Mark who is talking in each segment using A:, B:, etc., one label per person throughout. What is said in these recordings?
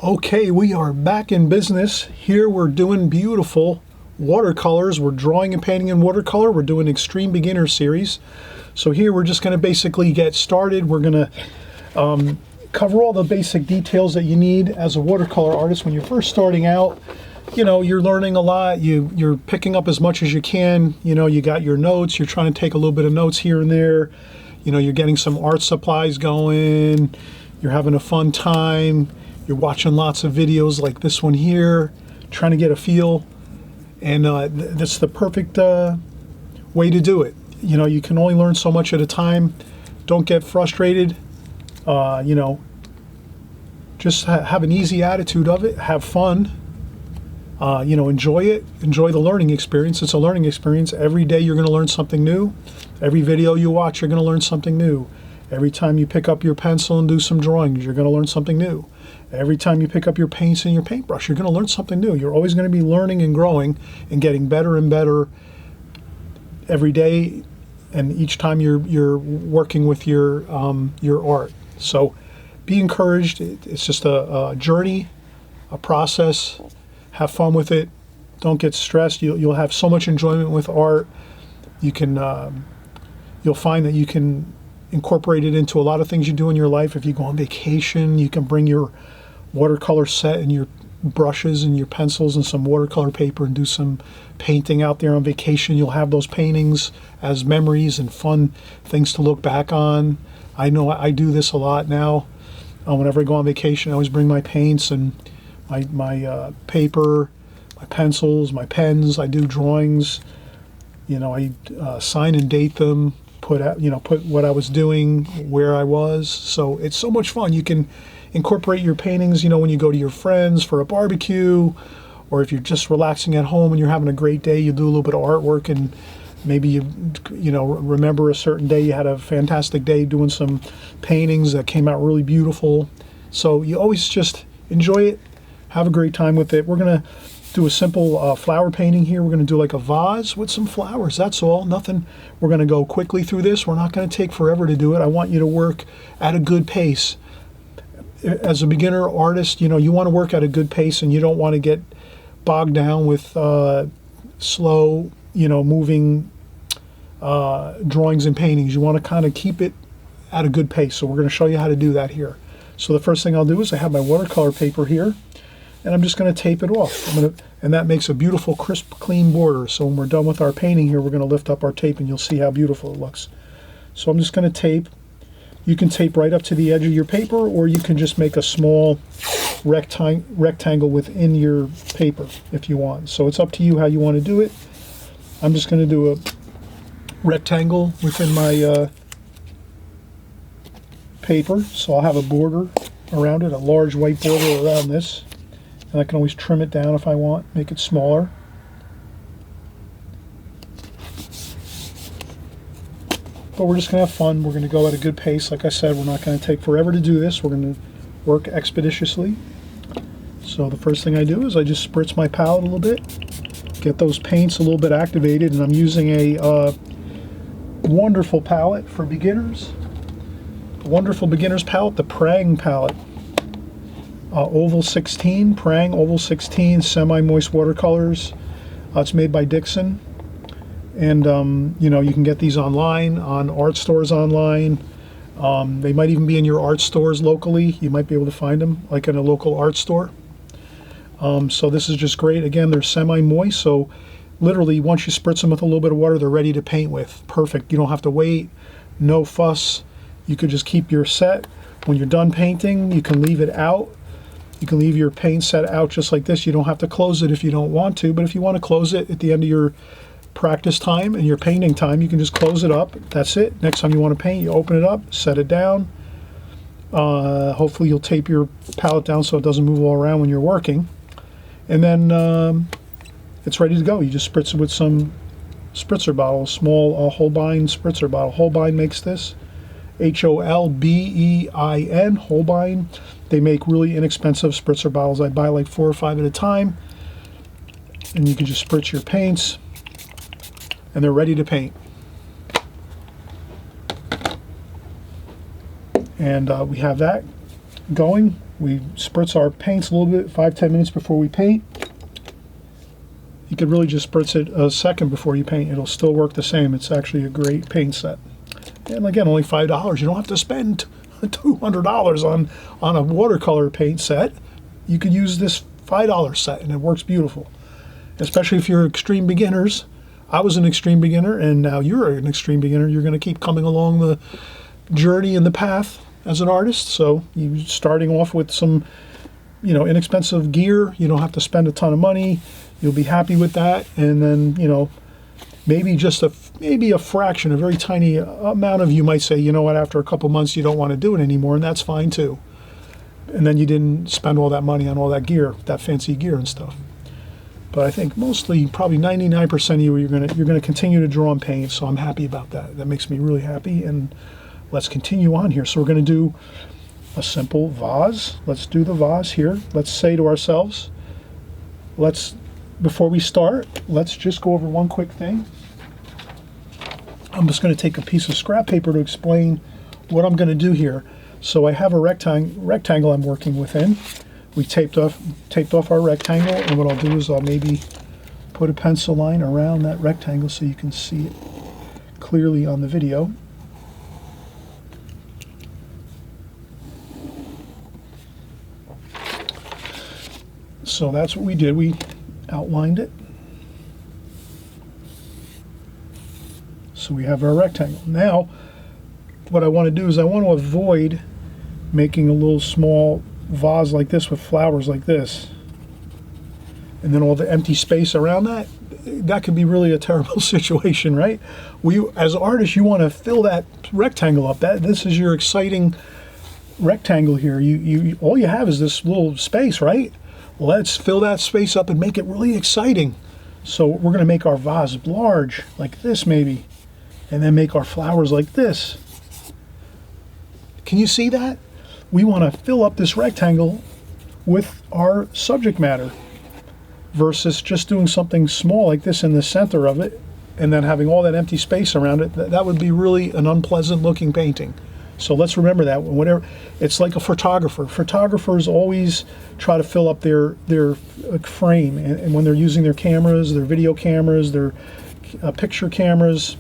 A: Okay, we are back in business. Here we're doing beautiful watercolors. We're drawing and painting in watercolor. We're doing Extreme Beginner Series. So here we're just going to basically get started. We're going to cover all the basic details that you need as a watercolor artist. When you're first starting out, you know, you're learning a lot. You're picking up as much as you can. You know, you got your notes. You're trying to take a little bit of notes here and there. You know, you're getting some art supplies going. You're having a fun time. You're watching lots of videos like this one here, trying to get a feel, and that's the perfect way to do it. You know, you can only learn so much at a time. Don't get frustrated. You know, just have an easy attitude of it. Have fun. You know, enjoy it. Enjoy the learning experience. It's a learning experience. Every day you're going to learn something new. Every video you watch, you're going to learn something new. Every time you pick up your pencil and do some drawings, you're going to learn something new. Every time you pick up your paints and your paintbrush, you're going to learn something new. You're always going to be learning and growing and getting better and better every day, and each time you're working with your art. So be encouraged. It's just a journey, a process. Have fun with it. Don't get stressed. You'll have so much enjoyment with art. You can you'll find that you can incorporate it into a lot of things you do in your life. If you go on vacation, you can bring your watercolor set and your brushes and your pencils and some watercolor paper and do some painting out there on vacation. You'll have those paintings as memories and fun things to look back on. I know I do this a lot now. Whenever I go on vacation, I always bring my paints and my paper, my pencils, my pens. I do drawings. You know, I sign and date them. Put what I was doing, where I was. So it's so much fun. You can incorporate your paintings, you know, when you go to your friends for a barbecue, or if you're just relaxing at home and you're having a great day, you do a little bit of artwork, and maybe you know, remember a certain day you had a fantastic day doing some paintings that came out really beautiful. So you always just enjoy it, have a great time with it. We're gonna do a simple flower painting here. We're going to do like a vase with some flowers. That's all. Nothing. We're going to go quickly through this. We're not going to take forever to do it. I want you to work at a good pace. As a beginner artist, you know, you want to work at a good pace, and you don't want to get bogged down with slow, you know, moving drawings and paintings. You want to kind of keep it at a good pace. So we're going to show you how to do that here. So the first thing I'll do is I have my watercolor paper here, and I'm just going to tape it off. And that makes a beautiful, crisp, clean border. So when we're done with our painting here, we're going to lift up our tape, and you'll see how beautiful it looks. So I'm just going to tape. You can tape right up to the edge of your paper, or you can just make a small rectangle within your paper if you want. So it's up to you how you want to do it. I'm just going to do a rectangle within my paper. So I'll have a border around it, a large white border around this. And I can always trim it down if I want, make it smaller. But we're just going to have fun. We're going to go at a good pace. Like I said, we're not going to take forever to do this. We're going to work expeditiously. So the first thing I do is I just spritz my palette a little bit, get those paints a little bit activated, and I'm using a wonderful palette for beginners. A wonderful beginner's palette, the Prang palette. Oval 16, Prang Oval 16 semi-moist watercolors. It's made by Dixon, and you know, you can get these online on art stores online. They might even be in your art stores locally. You might be able to find them like in a local art store. So this is just great. Again, they're semi-moist, so literally once you spritz them with a little bit of water, they're ready to paint with. Perfect. You don't have to wait. No fuss. You could just keep your set. When you're done painting, you can leave it out. You can leave your paint set out just like this. You don't have to close it if you don't want to, but if you want to close it at the end of your practice time and your painting time, you can just close it up. That's it. Next time you want to paint, you open it up, set it down. Hopefully you'll tape your palette down so it doesn't move all around when you're working. And then it's ready to go. You just spritz it with some spritzer bottle, a small Holbein spritzer bottle. Holbein makes this. Holbein, Holbein. They make really inexpensive spritzer bottles. I buy like 4 or 5 at a time. And you can just spritz your paints, and they're ready to paint. And we have that going. We spritz our paints a little bit, 5-10 minutes before we paint. You could really just spritz it a second before you paint. It'll still work the same. It's actually a great paint set. And again, only $5. You don't have to spend $200 on a watercolor paint set. You could use this $5 set, and it works beautiful. Especially if you're extreme beginners. I was an extreme beginner, and now you're an extreme beginner. You're going to keep coming along the journey and the path as an artist. So you're starting off with some, inexpensive gear. You don't have to spend a ton of money. You'll be happy with that, and then maybe just maybe a fraction, a very tiny amount of you might say, you know what, after a couple months you don't want to do it anymore, and that's fine too. And then you didn't spend all that money on all that gear, that fancy gear and stuff. But I think mostly, probably 99% of you, you're gonna continue to draw and paint. So I'm happy about that. That makes me really happy. And let's continue on here. So we're gonna do a simple vase. Let's do the vase here. Let's say to ourselves, before we start, let's just go over one quick thing. I'm just going to take a piece of scrap paper to explain what I'm going to do here. So I have a rectangle I'm working within. We taped off our rectangle, and what I'll do is I'll maybe put a pencil line around that rectangle so you can see it clearly on the video. So that's what we did. We outlined it. So we have our rectangle. Now, what I want to do is I want to avoid making a little small vase like this with flowers like this. And then all the empty space around that. That could be really a terrible situation, right? As artists, you want to fill that rectangle up. This is your exciting rectangle here. You all you have is this little space, right? Let's fill that space up and make it really exciting. So we're going to make our vase large, like this maybe. And then make our flowers like this. Can you see that? We want to fill up this rectangle with our subject matter versus just doing something small like this in the center of it and then having all that empty space around it. That would be really an unpleasant looking painting. So let's remember that. Whenever it's like a photographer. Photographers always try to fill up their frame, and when they're using their cameras, their video cameras, their picture cameras,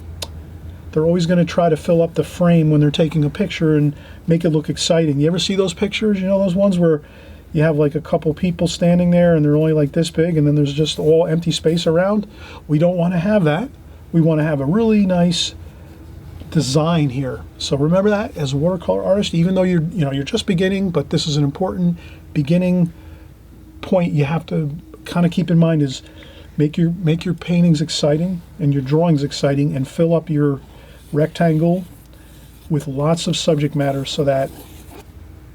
A: they're always going to try to fill up the frame when they're taking a picture and make it look exciting. You ever see those pictures? You know, those ones where you have like a couple people standing there and they're only like this big and then there's just all empty space around? We don't want to have that. We want to have a really nice design here. So remember that as a watercolor artist, even though you're just beginning, but this is an important beginning point you have to kind of keep in mind is make your paintings exciting and your drawings exciting, and fill up your rectangle with lots of subject matter so that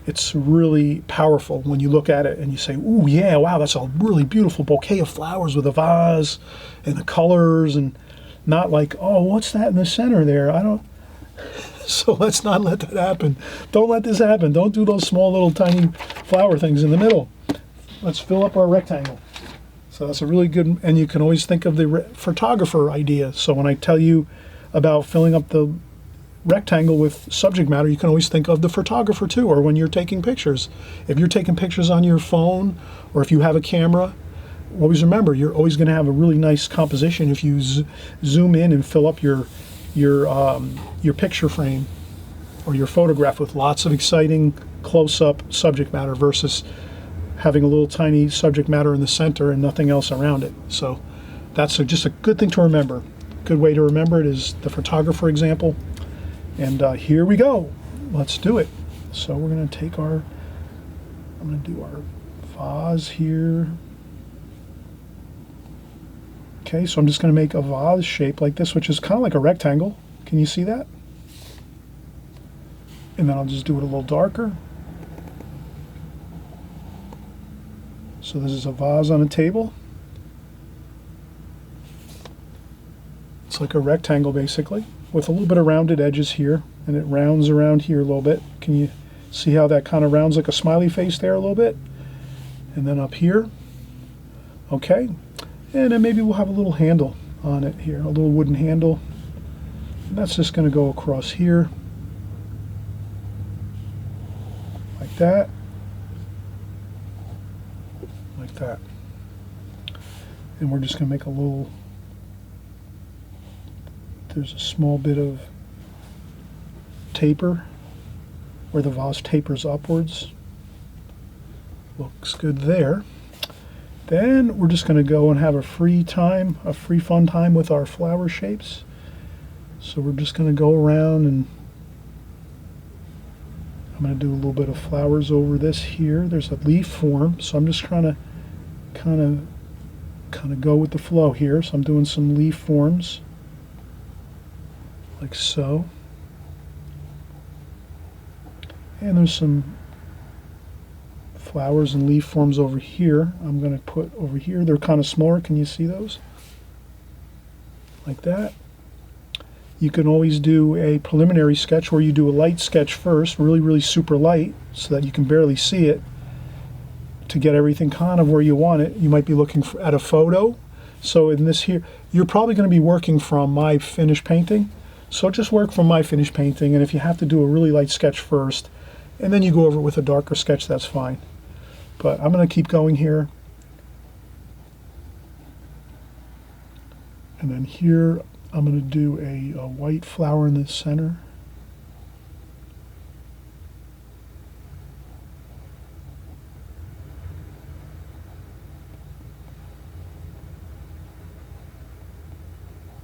A: it's really powerful when you look at it and you say, ooh, yeah, wow, that's a really beautiful bouquet of flowers with a vase and the colors, and not like, oh, what's that in the center there? So let's not let that happen. Don't let this happen. Don't do those small little tiny flower things in the middle. Let's fill up our rectangle. So that's a really good, and you can always think of the photographer idea. So when I tell you about filling up the rectangle with subject matter, you can always think of the photographer too, or when you're taking pictures. If you're taking pictures on your phone, or if you have a camera, always remember you're always going to have a really nice composition if you zoom in and fill up your picture frame or your photograph with lots of exciting close-up subject matter versus having a little tiny subject matter in the center and nothing else around it. So that's just a good thing to remember. Good way to remember it is the photographer example. And here we go. Let's do it. So we're going to take I'm going to do our vase here. Okay, so I'm just going to make a vase shape like this, which is kind of like a rectangle. Can you see that? And then I'll just do it a little darker. So this is a vase on a table. It's like a rectangle basically, with a little bit of rounded edges here, and it rounds around here a little bit. Can you see how that kind of rounds like a smiley face there a little bit? And then up here. Okay, and then maybe we'll have a little handle on it here, a little wooden handle. And that's just going to go across here, like that, like that. And we're just going to make a little, there's a small bit of taper where the vase tapers upwards. Looks good there. Then we're just going to go and have a free fun time with our flower shapes. So we're just going to go around, and I'm going to do a little bit of flowers over this here. There's a leaf form, so I'm just trying to kind of go with the flow here. So I'm doing some leaf forms like so. And there's some flowers and leaf forms over here. I'm going to put over here. They're kind of smaller. Can you see those? Like that. You can always do a preliminary sketch where you do a light sketch first, really super light, so that you can barely see it, to get everything kind of where you want it. You might be looking at a photo. So in this here, you're probably going to be working from my finished painting. So just work from my finished painting, and if you have to do a really light sketch first, and then you go over it with a darker sketch, that's fine. But I'm going to keep going here. And then here, I'm going to do a white flower in the center.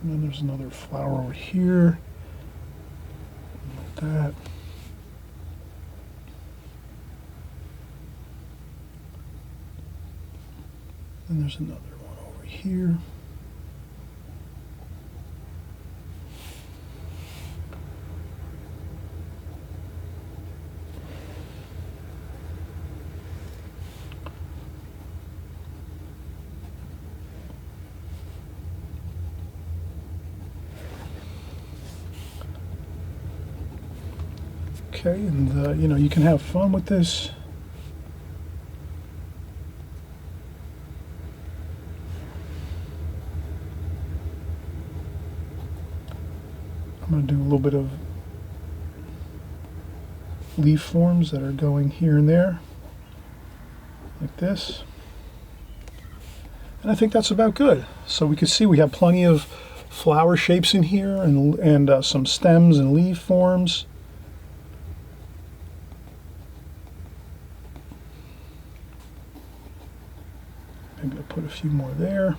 A: And then there's another flower over here. Like that. And there's another one over here. Okay, and you know, you can have fun with this. I'm going to do a little bit of leaf forms that are going here and there, like this. And I think that's about good. So we can see we have plenty of flower shapes in here, and some stems and leaf forms. Maybe I'll put a few more there.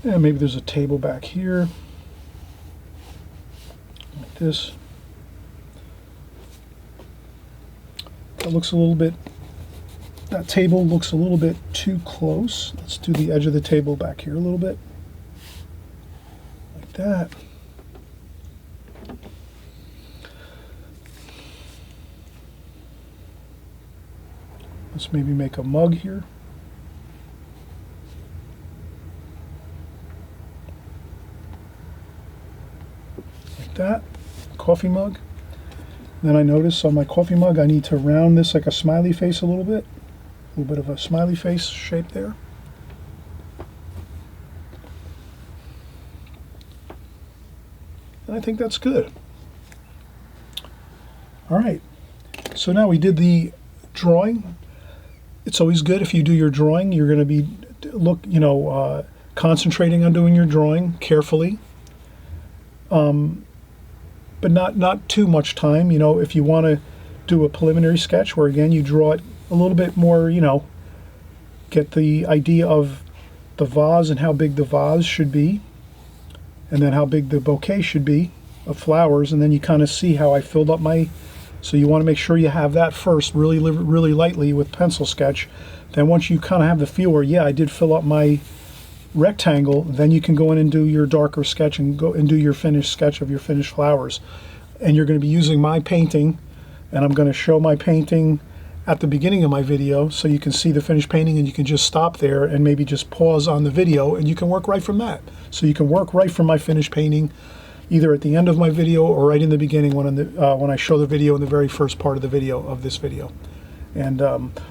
A: And maybe there's a table back here, like this. That looks a little bit, that table looks a little bit too close. Let's do the edge of the table back here a little bit, like that. Let's maybe make a mug here. That coffee mug. Then I notice on my coffee mug I need to round this like a smiley face a little bit of a smiley face shape there. And I think that's good. All right, so now we did the drawing. It's always good if you do your drawing, you're going to be concentrating on doing your drawing carefully. But not too much time. You know, if you want to do a preliminary sketch where again you draw it a little bit more, you know, get the idea of the vase and how big the vase should be, and then how big the bouquet should be. of flowers, and then you kind of see how I filled up my, so you want to make sure you have that first really lightly with pencil sketch. Then once you kind of have the feel where, yeah, I did fill up my rectangle, then you can go in and do your darker sketch and go and do your finished sketch of your finished flowers. And you're going to be using my painting, and I'm going to show my painting at the beginning of my video so you can see the finished painting, and you can just stop there and maybe just pause on the video and you can work right from that. So you can work right from my finished painting either at the end of my video or right in the beginning when I show the video in the very first part of the video of this video. And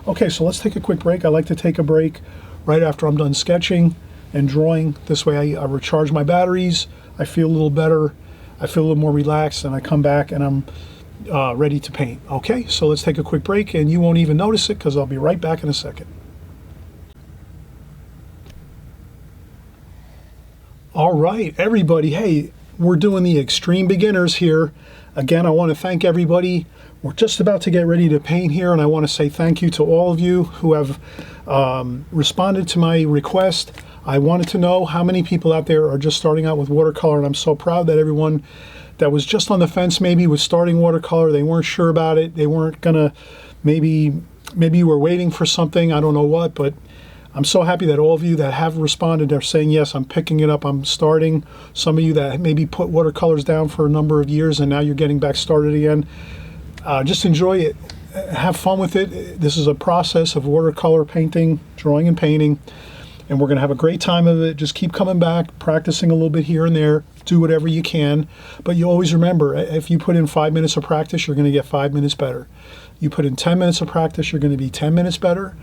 A: okay, so let's take a quick break. I like to take a break right after I'm done sketching and drawing. This way I recharge my batteries, I feel a little better, I feel a little more relaxed, and I come back and I'm ready to paint. Okay, so let's take a quick break, and you won't even notice it because I'll be right back in a second. All right, everybody, hey, we're doing the extreme beginners here. Again, I want to thank everybody. We're just about to get ready to paint here, and I want to say thank you to all of you who have responded to my request. I wanted to know how many people out there are just starting out with watercolor, and I'm so proud that everyone that was just on the fence maybe with starting watercolor, they weren't sure about it, they weren't gonna, maybe you were waiting for something, I don't know what, but I'm so happy that all of you that have responded are saying, yes, I'm picking it up, I'm starting. Some of you that maybe put watercolors down for a number of years and now you're getting back started again. Just enjoy it, have fun with it. This is a process of watercolor painting, drawing and painting, and we're gonna have a great time of it. Just keep coming back, practicing a little bit here and there, do whatever you can. But you always remember, if you put in 5 minutes of practice, you're gonna get 5 minutes better. You put in 10 minutes of practice, you're gonna be 10 minutes better.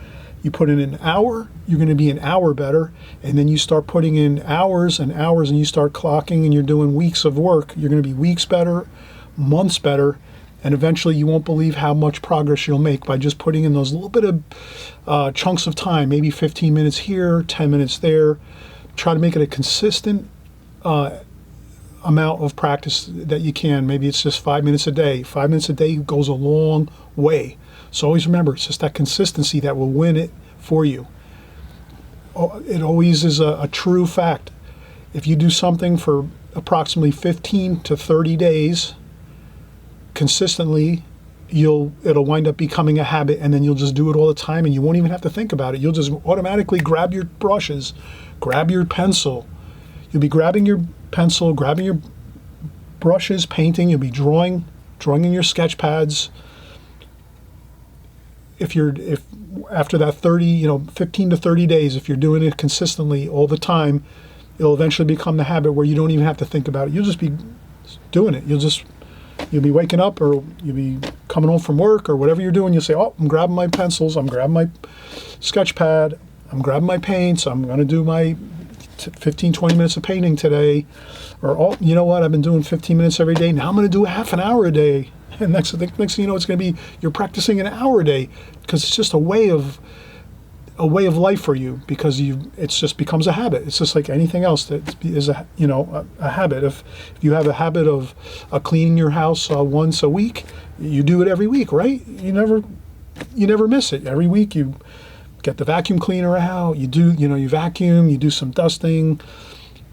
A: You put in an hour, you're going to be an hour better, and then you start putting in hours and hours, and you start clocking, and you're doing weeks of work. You're going to be weeks better, months better, and eventually you won't believe how much progress you'll make by just putting in those little bit of chunks of time, maybe 15 minutes here, 10 minutes there. Try to make it a consistent amount of practice that you can. Maybe it's just 5 minutes a day. 5 minutes a day goes a long way. So always remember, it's just that consistency that will win it for you. It always is a true fact. If you do something for approximately 15 to 30 days consistently, it'll wind up becoming a habit, and then you'll just do it all the time, and you won't even have to think about it. You'll just automatically grab your brushes, grab your pencil. You'll be grabbing your pencil, grabbing your brushes, painting. You'll be drawing in your sketch pads. If after that 15 to 30 days, if you're doing it consistently all the time, it'll eventually become the habit where you don't even have to think about it. You'll just be doing it. You'll be waking up, or you'll be coming home from work, or whatever you're doing. You'll say, oh, I'm grabbing my pencils, I'm grabbing my sketch pad, I'm grabbing my paints, I'm going to do my 15, 20 minutes of painting today. Or, oh, you know what, I've been doing 15 minutes every day, now I'm going to do a half an hour a day. And next thing you know, it's going to be, you're practicing an hour a day, because it's just a way of life for you, because it just becomes a habit. It's just like anything else that is a habit. If you have a habit of cleaning your house once a week, you do it every week, right? You never miss it. Every week you get the vacuum cleaner out, you vacuum, you do some dusting.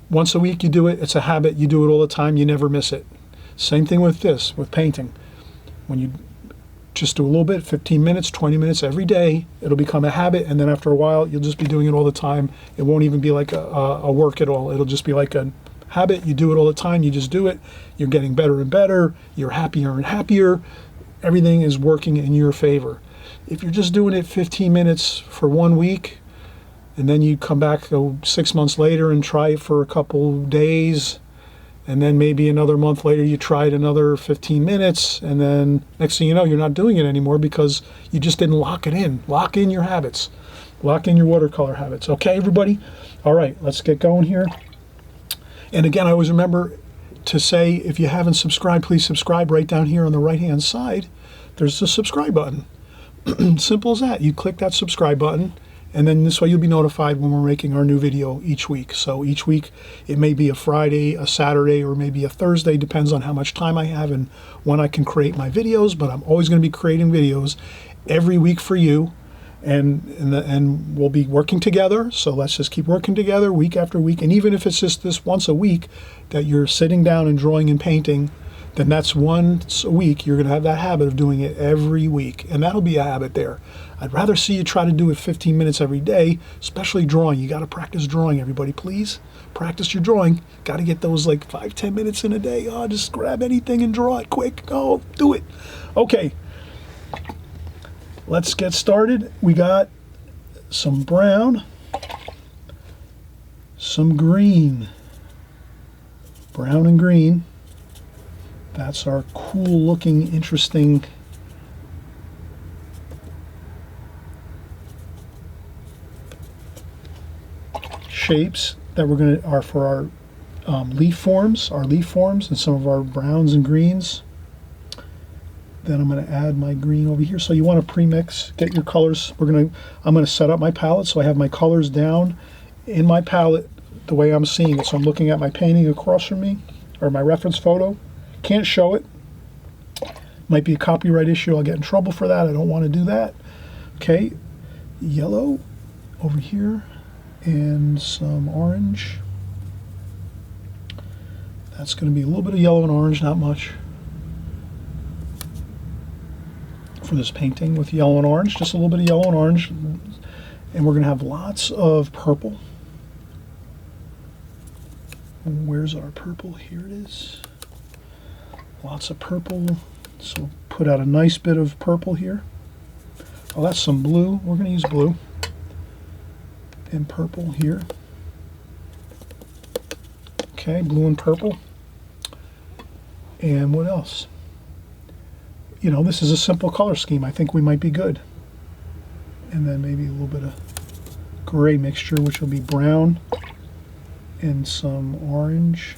A: Once a week you do it. It's a habit. You do it all the time. You never miss it. Same thing with painting. When you just do a little bit, 15 minutes, 20 minutes every day, it'll become a habit, and then after a while, you'll just be doing it all the time. It won't even be like a work at all. It'll just be like a habit. You do it all the time. You just do it. You're getting better and better. You're happier and happier. Everything is working in your favor. If you're just doing it 15 minutes for 1 week, and then you come back 6 months later and try it for a couple days, and then maybe another month later you tried another 15 minutes, and then next thing you know, you're not doing it anymore because you just didn't lock it in. Lock in your habits. Lock in your watercolor habits. Okay, everybody? All right, let's get going here. And again, I always remember to say, if you haven't subscribed, please subscribe. Right down here on the right-hand side, there's the subscribe button. Simple as that. You click that subscribe button, and then this way you'll be notified when we're making our new video each week. So each week, it may be a Friday, a Saturday, or maybe a Thursday, depends on how much time I have and when I can create my videos, but I'm always going to be creating videos every week for you. and we'll be working together. So let's just keep working together week after week. And even if it's just this once a week that you're sitting down and drawing and painting, then that's once a week. You're going to have that habit of doing it every week, and that'll be a habit there. I'd rather see you try to do it 15 minutes every day, especially drawing. You got to practice drawing, everybody. Please practice your drawing. Got to get those like 5-10 minutes in a day. Oh, just grab anything and draw it quick. Oh, do it. Okay, let's get started. We got some brown, some green, brown and green. That's our cool looking, interesting shapes that are for our leaf forms, and some of our browns and greens. Then I'm going to add my green over here. So you want to pre-mix, get your colors. I'm going to set up my palette so I have my colors down in my palette the way I'm seeing it. So I'm looking at my painting across from me, or my reference photo. Can't show it. Might be a copyright issue. I'll get in trouble for that. I don't want to do that. Okay, yellow over here and some orange. That's going to be a little bit of yellow and orange, not much for this painting with yellow and orange, just a little bit of yellow and orange. And we're going to have lots of purple. Where's our purple? Here it is. Lots of purple, so put out a nice bit of purple here. Oh, that's some blue. We're going to use blue and purple here. Okay, blue and purple. And what else? You know, this is a simple color scheme. I think we might be good. And then maybe a little bit of gray mixture, which will be brown and some orange.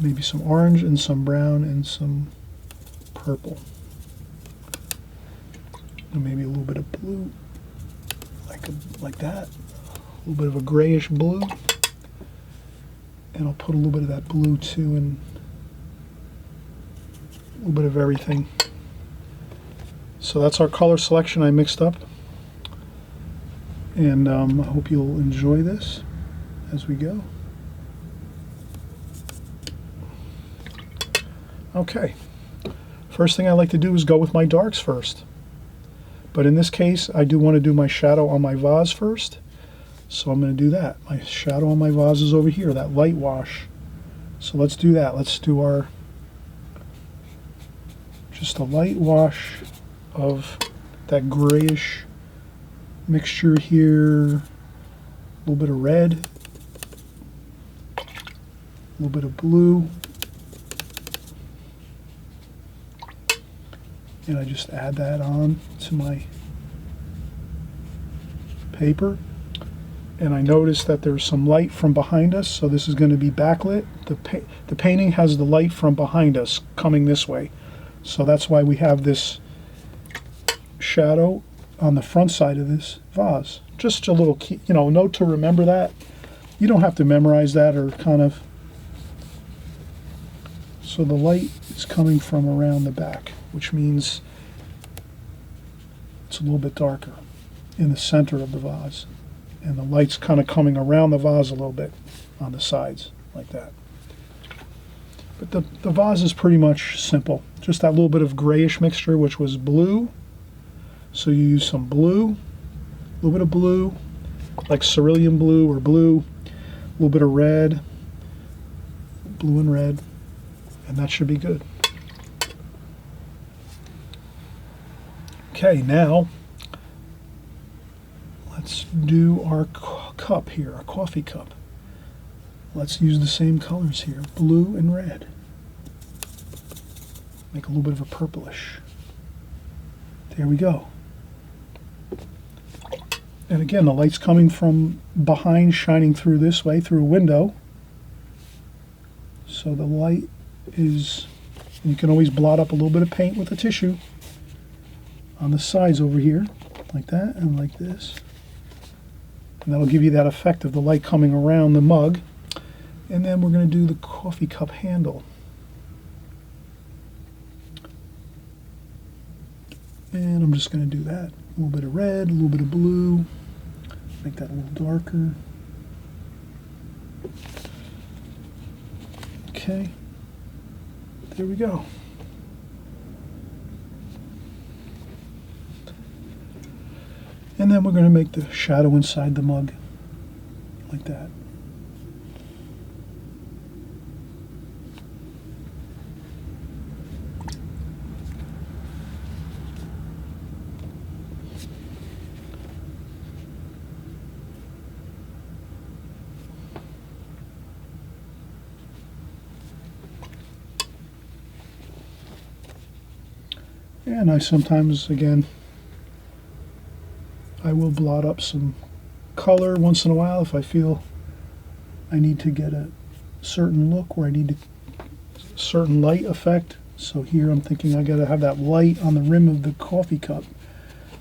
A: Maybe some orange and some brown and some purple. And maybe a little bit of blue, like that. A little bit of a grayish blue. And I'll put a little bit of that blue too, and a little bit of everything. So that's our color selection I mixed up. And I hope you'll enjoy this as we go. Okay, first thing I like to do is go with my darks first. But in this case, I do want to do my shadow on my vase first. So I'm going to do that. My shadow on my vase is over here, that light wash. So let's do that. Let's do just a light wash of that grayish mixture here. A little bit of red. A little bit of blue. And I just add that on to my paper. And I notice that there's some light from behind us, so this is going to be backlit. The painting has the light from behind us coming this way. So that's why we have this shadow on the front side of this vase. Just a little key, note to remember that. You don't have to memorize that or kind of. So the light is coming from around the back, which means it's a little bit darker in the center of the vase. And the light's kind of coming around the vase a little bit on the sides, like that. But the vase is pretty much simple. Just that little bit of grayish mixture, which was blue. So you use some blue, a little bit of blue, like cerulean blue or blue, a little bit of red, blue and red, and that should be good. Okay, now let's do our cup here, our coffee cup. Let's use the same colors here, blue and red. Make a little bit of a purplish. There we go. And again, the light's coming from behind, shining through this way, through a window. So the light is, you can always blot up a little bit of paint with a tissue on the sides over here, like that and like this. And that'll give you that effect of the light coming around the mug. And then we're going to do the coffee cup handle. And I'm just going to do that A little bit of red, a little bit of blue. Make that a little darker. Okay, there we go. And then we're going to make the shadow inside the mug, like that. And I sometimes, again, I will blot up some color once in a while if I feel I need to get a certain look where I need a certain light effect. So here I'm thinking I gotta have that light on the rim of the coffee cup.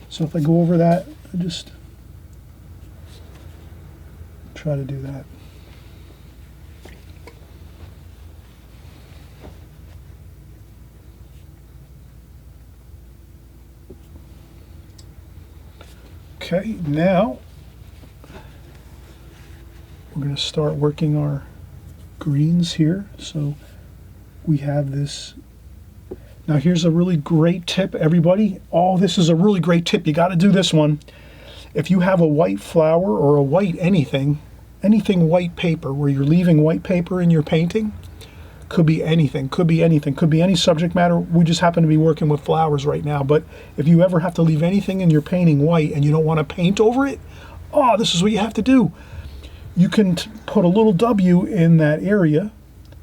A: So if I go over that, I just try to do that. Okay, now we're going to start working our greens here. So we have this. Now here's a really great tip, everybody. Oh, this is a really great tip. You got to do this one. If you have a white flower or a white anything white paper where you're leaving white paper in your painting, could be anything, could be any subject matter. We just happen to be working with flowers right now, but if you ever have to leave anything in your painting white and you don't want to paint over it, oh, this is what you have to do. You can put a little W in that area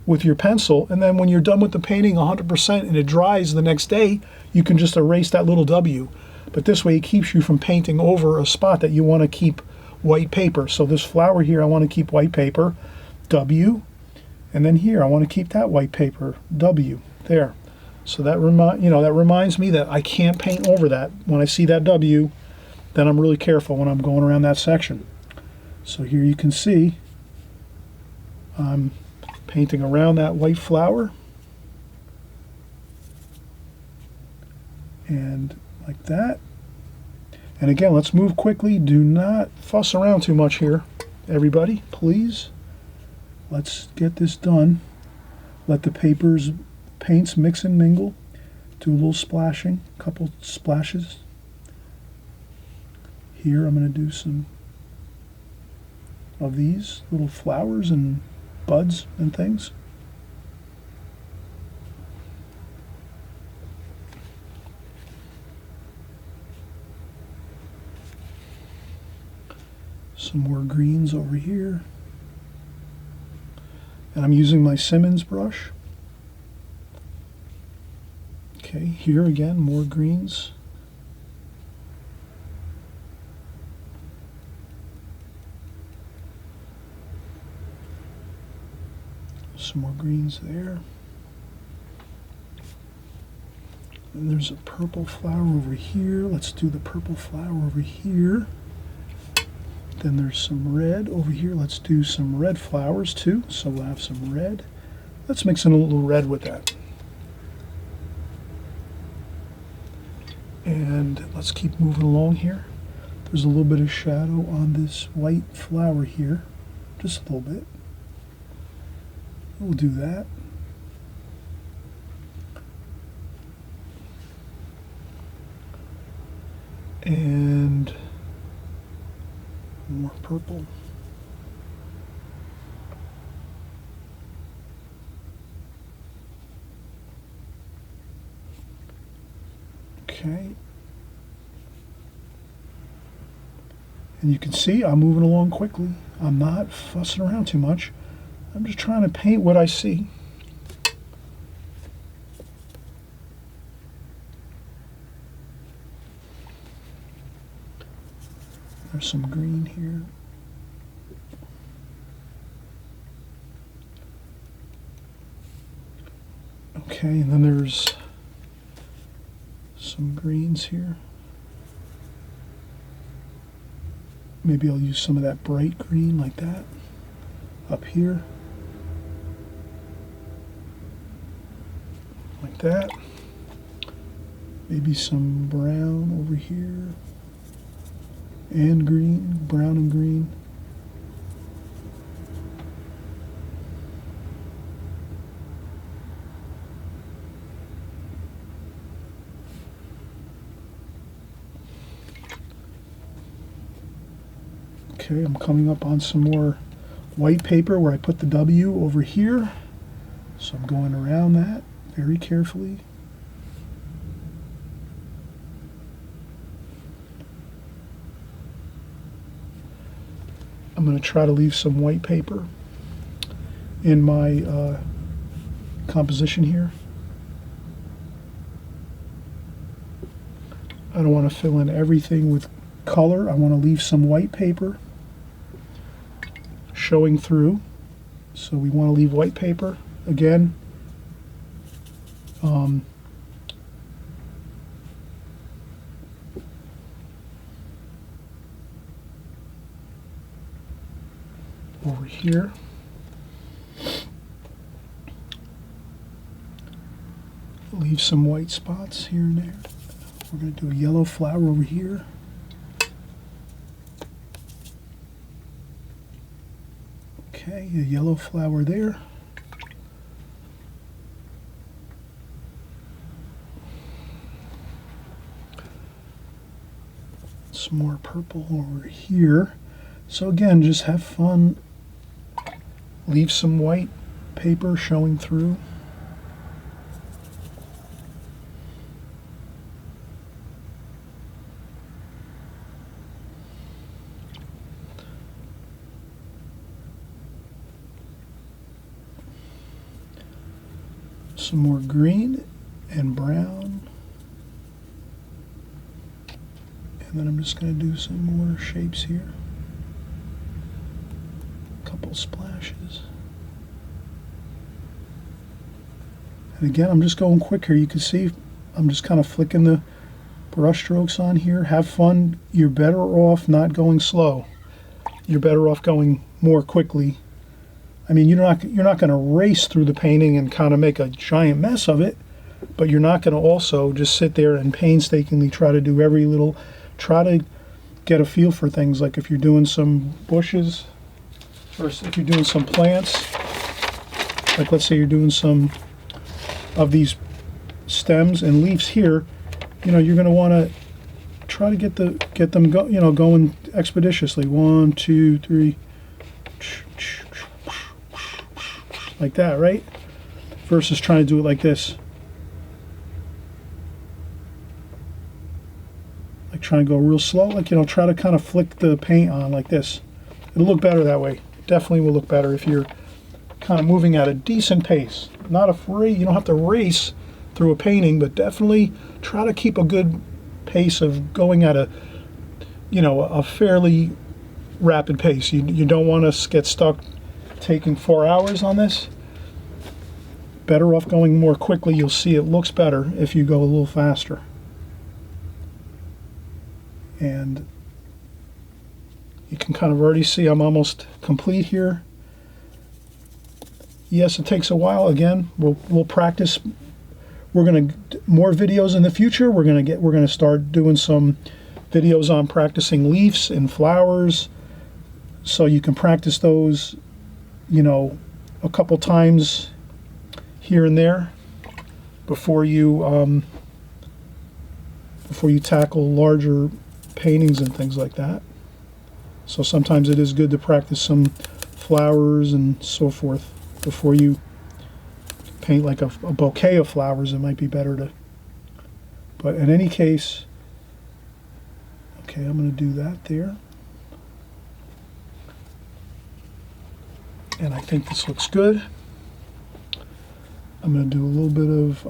A: with your pencil, and then when you're done with the painting 100% and it dries the next day, you can just erase that little W. But this way it keeps you from painting over a spot that you want to keep white paper. So this flower here, I want to keep white paper, W. And then here, I want to keep that white paper, W, there. So that reminds me that I can't paint over that. When I see that W, then I'm really careful when I'm going around that section. So here you can see I'm painting around that white flower. And like that. And again, let's move quickly. Do not fuss around too much here, everybody, please. Let's get this done. Let the paints mix and mingle. Do a little splashing, a couple splashes. Here I'm going to do some of these little flowers and buds and things. Some more greens over here. And I'm using my Simmons brush. Okay, here again, more greens. Some more greens there. And there's a purple flower over here. Let's do the purple flower over here. Then there's some red over here. Let's do some red flowers too. So we'll have some red. Let's mix in a little red with that. And let's keep moving along here. There's a little bit of shadow on this white flower here. Just a little bit. We'll do that. And more purple. Okay. And you can see I'm moving along quickly. I'm not fussing around too much. I'm just trying to paint what I see. There's some green here. Okay, and then there's some greens here. Maybe I'll use some of that bright green like that up here. Like that. Maybe some brown over here. and green, brown and green. Okay, I'm coming up on some more white paper where I put the W over here. So I'm going around that very carefully. I'm going to try to leave some white paper in my composition here. I don't want to fill in everything with color. I want to leave some white paper showing through. So we want to leave white paper again. Over here. Leave some white spots here and there. We're going to do a yellow flower over here. Okay, a yellow flower there. Some more purple over here. So again, just have fun. Leave some white paper showing through. Some more green and brown. And then I'm just going to do some more shapes here. A couple splashes. And again, I'm just going quick here. You can see I'm just kind of flicking the brush strokes on here. Have fun. You're better off not going slow. You're better off going more quickly. I mean, you're not going to race through the painting and kind of make a giant mess of it, but you're not going to also just sit there and painstakingly try to do every little, try to get a feel for things. Like if you're doing some bushes, or if you're doing some plants, like let's say you're doing some of these stems and leaves here, you know, you're going to want to try to get them going expeditiously. 1, 2, 3. Like that, right? Versus trying to do it like this. Like trying to go real slow, like, you know, try to kind of flick the paint on like this. It'll look better that way. Definitely will look better if you're kind of moving at a decent pace. Not afraid, you don't have to race through a painting, but definitely try to keep a good pace of going at a, you know, a fairly rapid pace. You don't want to get stuck taking 4 hours on this. Better off going more quickly. You'll see it looks better if you go a little faster. And you can kind of already see I'm almost complete here. Yes, it takes a while. Again, we'll practice. We're going to more videos in the future. We're going to start doing some videos on practicing leaves and flowers, so you can practice those, you know, a couple times here and there before you tackle larger paintings and things like that. So sometimes it is good to practice some flowers and so forth before you paint like a bouquet of flowers. It might be better to, but in any case, okay, I'm going to do that there. And I think this looks good. I'm going to do a little bit of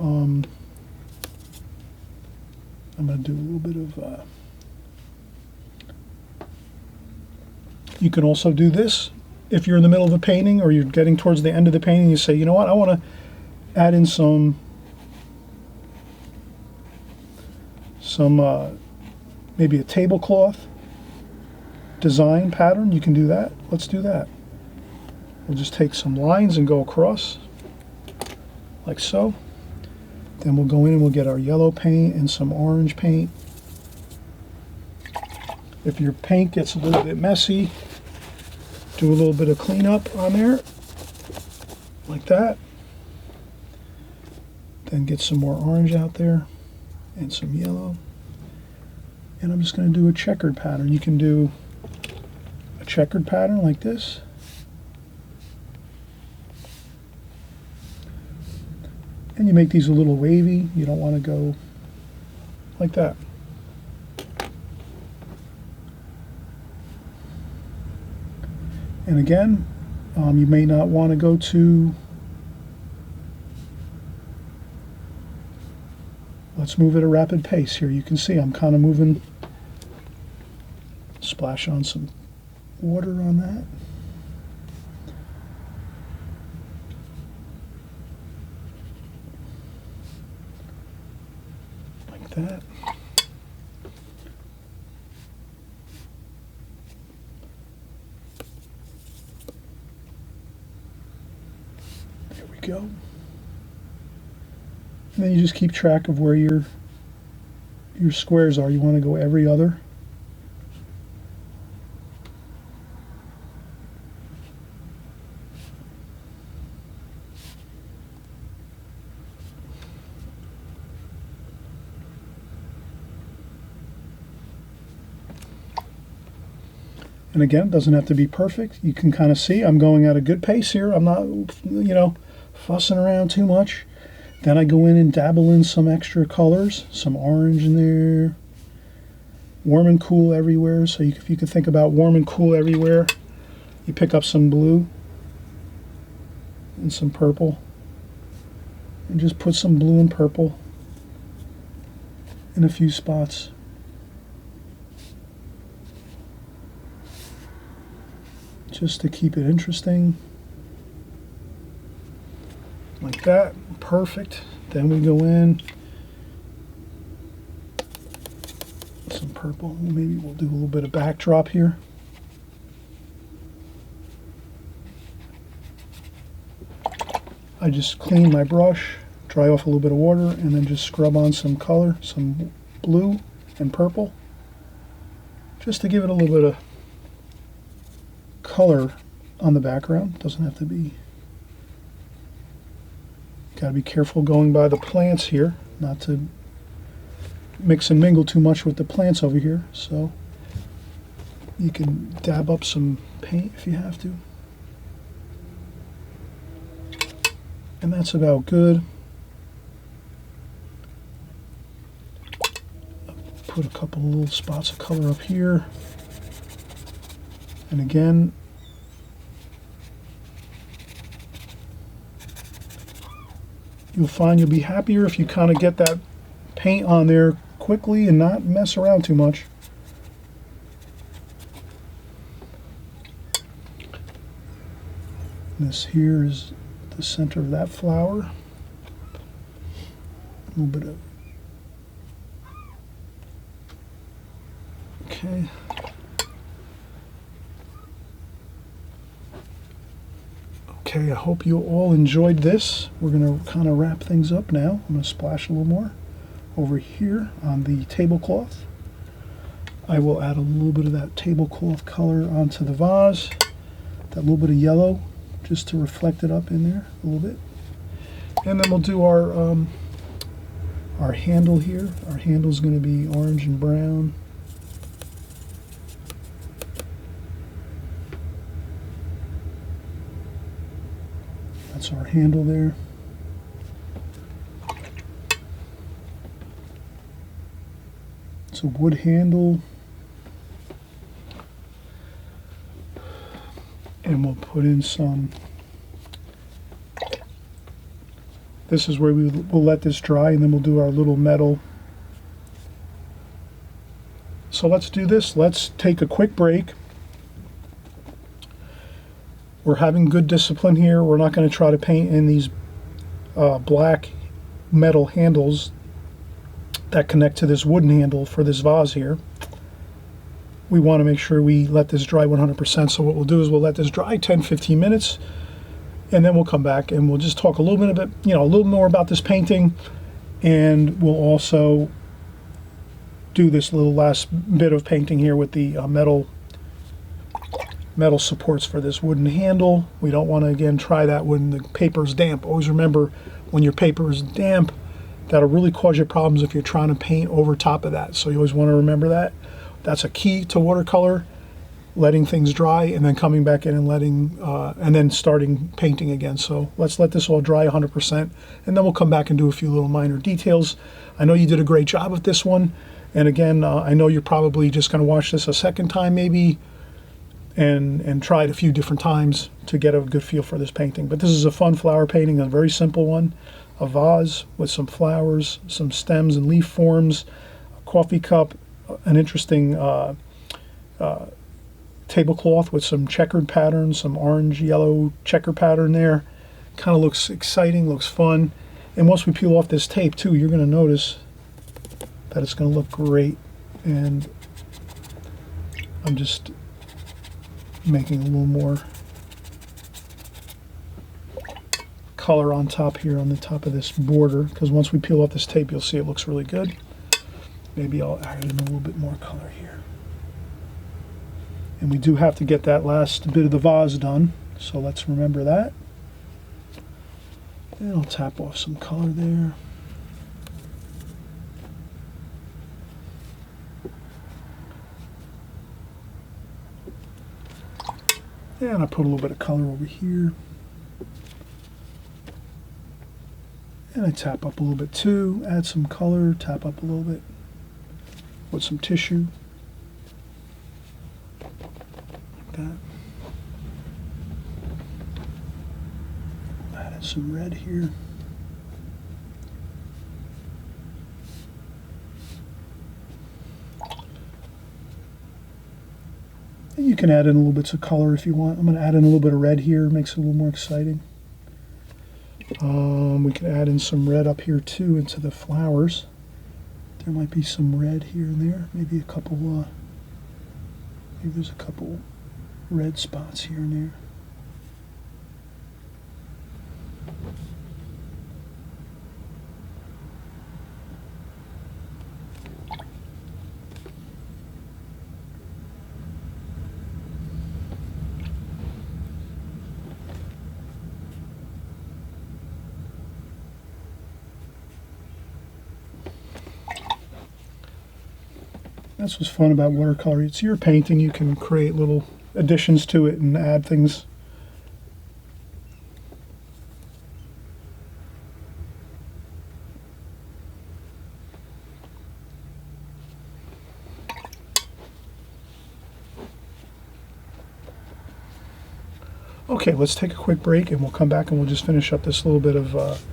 A: you can also do this if you're in the middle of a painting or you're getting towards the end of the painting. You say, you know what, I want to add in some maybe a tablecloth design pattern. You can do that. Let's do that. We'll just take some lines and go across like so. Then we'll go in and we'll get our yellow paint and some orange paint. If your paint gets a little bit messy, do a little bit of cleanup on there, like that. Then get some more orange out there and some yellow. And I'm just going to do a checkered pattern. You can do a checkered pattern like this. And you make these a little wavy. You don't want to go like that. And again, you may not want to go to, let's move at a rapid pace here. You can see I'm kind of moving, splash on some water on that. Like that. There we go. And then you just keep track of where your squares are. You want to go every other. And again, it doesn't have to be perfect. You can kind of see I'm going at a good pace here. I'm not, fussing around too much. Then I go in and dabble in some extra colors, some orange in there, warm and cool everywhere. So if you could think about warm and cool everywhere, you pick up some blue and some purple, and just put some blue and purple in a few spots. Just to keep it interesting. Like that. Perfect. Then we go in some purple. Maybe we'll do a little bit of backdrop here. I just clean my brush, dry off a little bit of water, and then just scrub on some color, some blue and purple, just to give it a little bit of color on the background. Doesn't have to be. Got to be careful going by the plants here, not to mix and mingle too much with the plants over here. So you can dab up some paint if you have to. And that's about good. Put a couple of little spots of color up here. And again, you'll find you'll be happier if you kind of get that paint on there quickly and not mess around too much. This here is the center of that flower. A little bit of, okay. Okay, I hope you all enjoyed this. We're going to kind of wrap things up now. I'm going to splash a little more over here on the tablecloth. I will add a little bit of that tablecloth color onto the vase, that little bit of yellow, just to reflect it up in there a little bit. And then we'll do our handle here. Our handle is going to be orange and brown. That's our handle there. It's a wood handle. And we'll put in some, this is where we'll let this dry, and then we'll do our little metal. So let's do this. Let's take a quick break. We're having good discipline here. We're not going to try to paint in these black metal handles that connect to this wooden handle for this vase here. We want to make sure we let this dry 100%. So what we'll do is we'll let this dry 10-15 minutes, and then we'll come back and we'll just talk a little bit about, a little more about this painting, and we'll also do this little last bit of painting here with the metal supports for this wooden handle. We don't want to, again, try that when the paper is damp. Always remember, when your paper is damp, that'll really cause you problems if you're trying to paint over top of that. So you always want to remember that. That's a key to watercolor, letting things dry and then coming back in and letting, and then starting painting again. So let's let this all dry 100%, and then we'll come back and do a few little minor details. I know you did a great job with this one. And again, I know you're probably just going to watch this a second time maybe and try it a few different times to get a good feel for this painting. But this is a fun flower painting, a very simple one. A vase with some flowers, some stems and leaf forms, a coffee cup, an interesting tablecloth with some checkered patterns, some orange, yellow checker pattern there. Kind of looks exciting, looks fun. And once we peel off this tape too, you're going to notice that it's going to look great. And I'm just making a little more color on top here on the top of this border, because once we peel off this tape, you'll see it looks really good. Maybe I'll add in a little bit more color here. And we do have to get that last bit of the vase done, so let's remember that. And I'll tap off some color there. And I put a little bit of color over here. And I tap up a little bit too, add some color, tap up a little bit with some tissue. Like that. Add some red here. And you can add in a little bits of color if you want. I'm going to add in a little bit of red here, makes it a little more exciting. We can add in some red up here too into the flowers. There might be some red here and there. Maybe a couple, maybe there's a couple red spots here and there. That's what's fun about watercolor. It's your painting. You can create little additions to it and add things. Okay, let's take a quick break and we'll come back and we'll just finish up this little bit of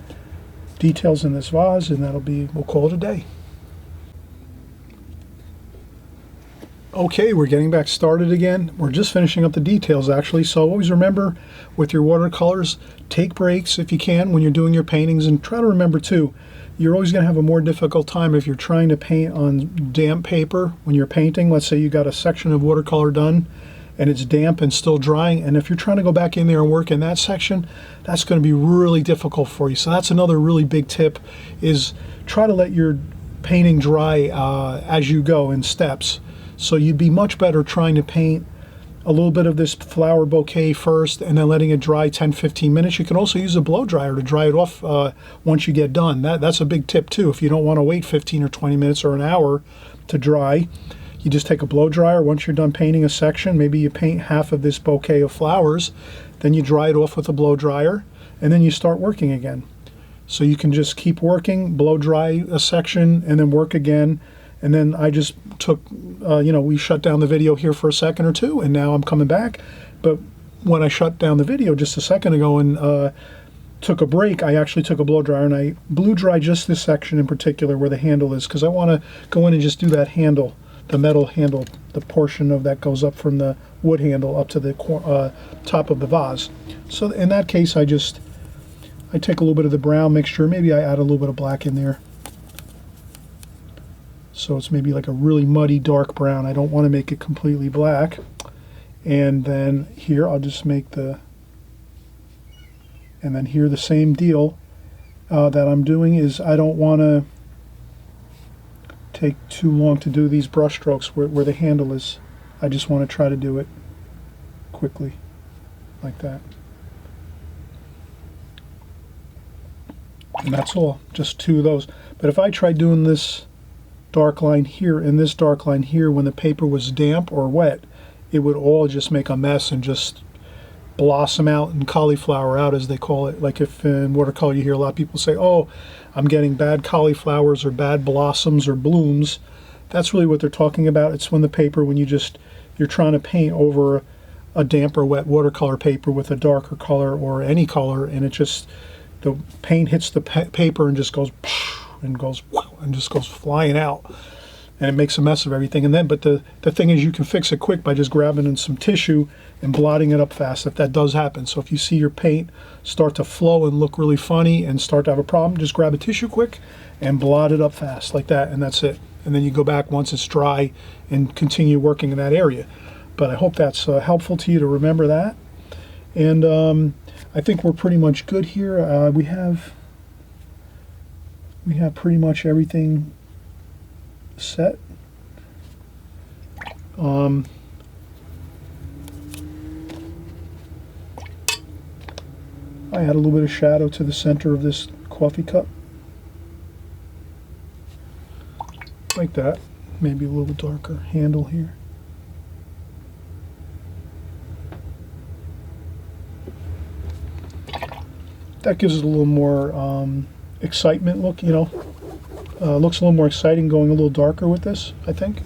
A: details in this vase, and that'll be, we'll call it a day. Okay, we're getting back started again. We're just finishing up the details actually, so always remember with your watercolors, take breaks if you can when you're doing your paintings, and try to remember too, you're always going to have a more difficult time if you're trying to paint on damp paper when you're painting. Let's say you got a section of watercolor done and it's damp and still drying, and if you're trying to go back in there and work in that section, that's going to be really difficult for you. So that's another really big tip, is try to let your painting dry as you go in steps. So you'd be much better trying to paint a little bit of this flower bouquet first and then letting it dry 10-15 minutes. You can also use a blow dryer to dry it off once you get done. That's a big tip too. If you don't want to wait 15 or 20 minutes or an hour to dry, you just take a blow dryer. Once you're done painting a section, maybe you paint half of this bouquet of flowers, then you dry it off with a blow dryer, and then you start working again. So you can just keep working, blow dry a section, and then work again. And then I just took, we shut down the video here for a second or two, and now I'm coming back. But when I shut down the video just a second ago and took a break, I actually took a blow dryer and I blew dry just this section in particular where the handle is, because I want to go in and just do that handle, the metal handle, the portion of that goes up from the wood handle up to the top of the vase. So in that case, I take a little bit of the brown mixture, maybe I add a little bit of black in there. So it's maybe like a really muddy dark brown. I don't want to make it completely black. And then here I'll just make and then here the same deal that I'm doing is I don't want to take too long to do these brush strokes where the handle is. I just want to try to do it quickly, like that. And that's all, just 2 of those. But if I tried doing this dark line here and this dark line here when the paper was damp or wet, it would all just make a mess and just blossom out and cauliflower out, as they call it. Like if in watercolor you hear a lot of people say, oh, I'm getting bad cauliflowers or bad blossoms or blooms. That's really what they're talking about. It's when the paper, when you're trying to paint over a damp or wet watercolor paper with a darker color or any color, and it just, the paint hits the paper and just goes and just goes flying out, and it makes a mess of everything. And then, but the thing is, you can fix it quick by just grabbing in some tissue and blotting it up fast if that does happen. So if you see your paint start to flow and look really funny and start to have a problem, just grab a tissue quick and blot it up fast like that, and that's it. And then you go back once it's dry and continue working in that area. But I hope that's helpful to you to remember that. And I think we're pretty much good here. We have pretty much everything set. I add a little bit of shadow to the center of this coffee cup, like that. Maybe a little darker handle here. That gives it a little more excitement look, you know. Looks a little more exciting going a little darker with this, I think.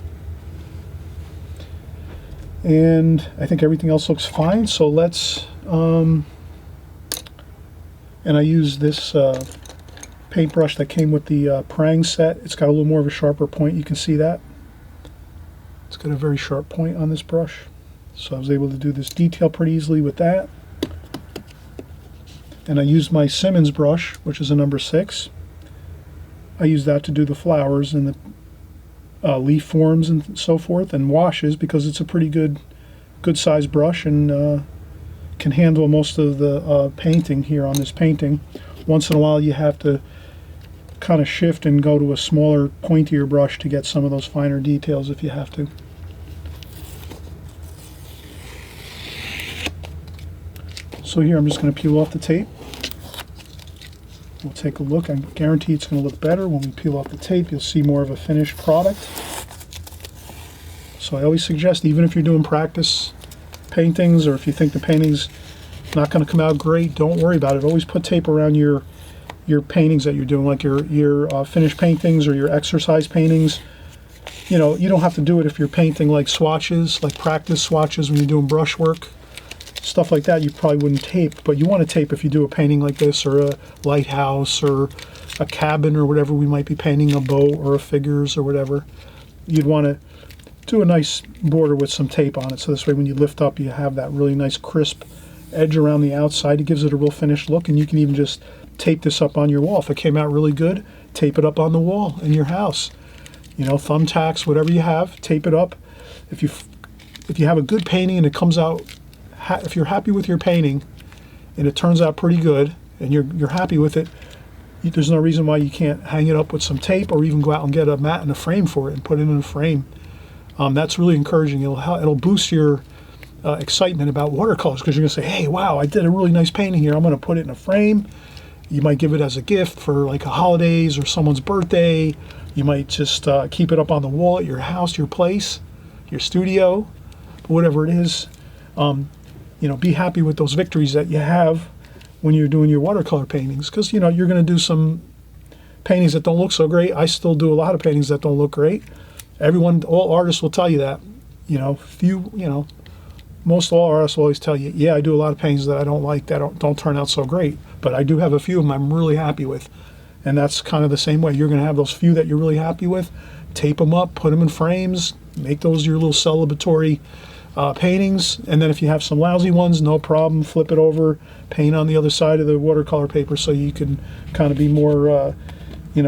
A: And I think everything else looks fine, so let's, and I use this paintbrush that came with the Prang set. It's got a little more of a sharper point, you can see that. It's got a very sharp point on this brush. So I was able to do this detail pretty easily with that. And I used my Simmons brush, which is a number 6. I use that to do the flowers and the leaf forms and so forth, and washes, because it's a pretty good size brush and can handle most of the painting here on this painting. Once in a while you have to kind of shift and go to a smaller, pointier brush to get some of those finer details if you have to. So here I'm just going to peel off the tape. We'll take a look. I guarantee it's going to look better when we peel off the tape. You'll see more of a finished product. So I always suggest, even if you're doing practice paintings, or if you think the painting's not going to come out great, don't worry about it. Always put tape around your paintings that you're doing, like your finished paintings or your exercise paintings. You know, you don't have to do it if you're painting like swatches, like practice swatches when you're doing brush work. Stuff like that you probably wouldn't tape, but you want to tape if you do a painting like this, or a lighthouse, or a cabin, or whatever we might be painting, a boat or a figures or whatever. You'd want to do a nice border with some tape on it, so this way when you lift up you have that really nice crisp edge around the outside. It gives it a real finished look, and you can even just tape this up on your wall. If it came out really good, tape it up on the wall in your house. You know, thumbtacks, whatever you have, tape it up. If you have a good painting and it comes out, if you're happy with your painting and it turns out pretty good and you're happy with it, there's no reason why you can't hang it up with some tape, or even go out and get a mat and a frame for it and put it in a frame. That's really encouraging. It'll boost your excitement about watercolors, because you're going to say, hey, wow, I did a really nice painting here. I'm going to put it in a frame. You might give it as a gift for like a holidays or someone's birthday. You might just keep it up on the wall at your house, your place, your studio, whatever it is. You know, be happy with those victories that you have when you're doing your watercolor paintings, because, you know, you're going to do some paintings that don't look so great. I still do a lot of paintings that don't look great. All artists will tell you that. You know, most all artists will always tell you, yeah, I do a lot of paintings that I don't like, that don't turn out so great, but I do have a few of them I'm really happy with. And that's kind of the same way. You're going to have those few that you're really happy with, tape them up, put them in frames, make those your little celebratory paintings. And then if you have some lousy ones, no problem, flip it over, paint on the other side of the watercolor paper, so you can kind of be more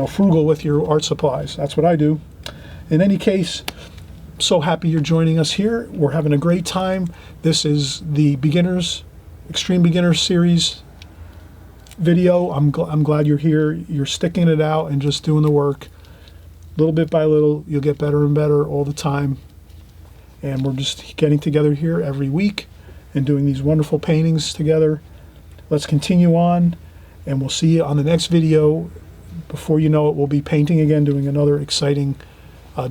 A: frugal with your art supplies. That's what I do. In any case, so happy you're joining us here. We're having a great time. This is the Extreme Beginners series video. I'm glad you're here. You're sticking it out and just doing the work. Little bit by little, you'll get better and better all the time. And we're just getting together here every week and doing these wonderful paintings together. Let's continue on, and we'll see you on the next video. Before you know it, we'll be painting again, doing another exciting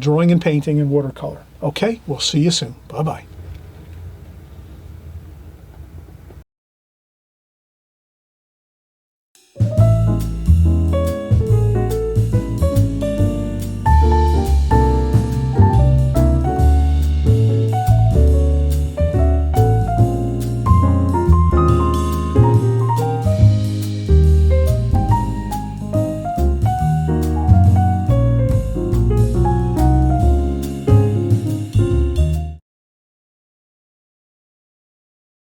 A: drawing and painting in watercolor. Okay, we'll see you soon. Bye-bye.